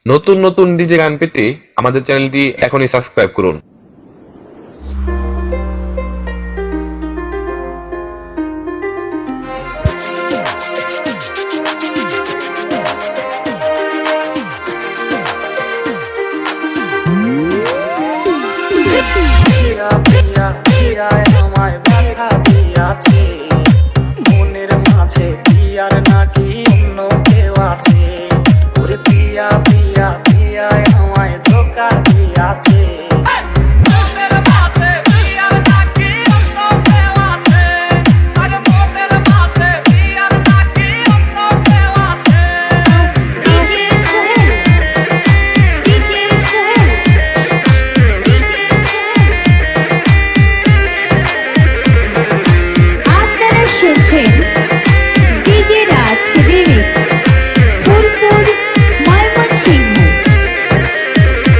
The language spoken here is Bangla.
নতুন নতুন ডিজে গান পেতে আমাদের চ্যানেলটি এখনই সাবস্ক্রাইব করুন। আমায় ব্যথা দিয়াছে, মনের মাঝে কি আর নাকি অন্য কেউ আছে? ওরে প্রিয়া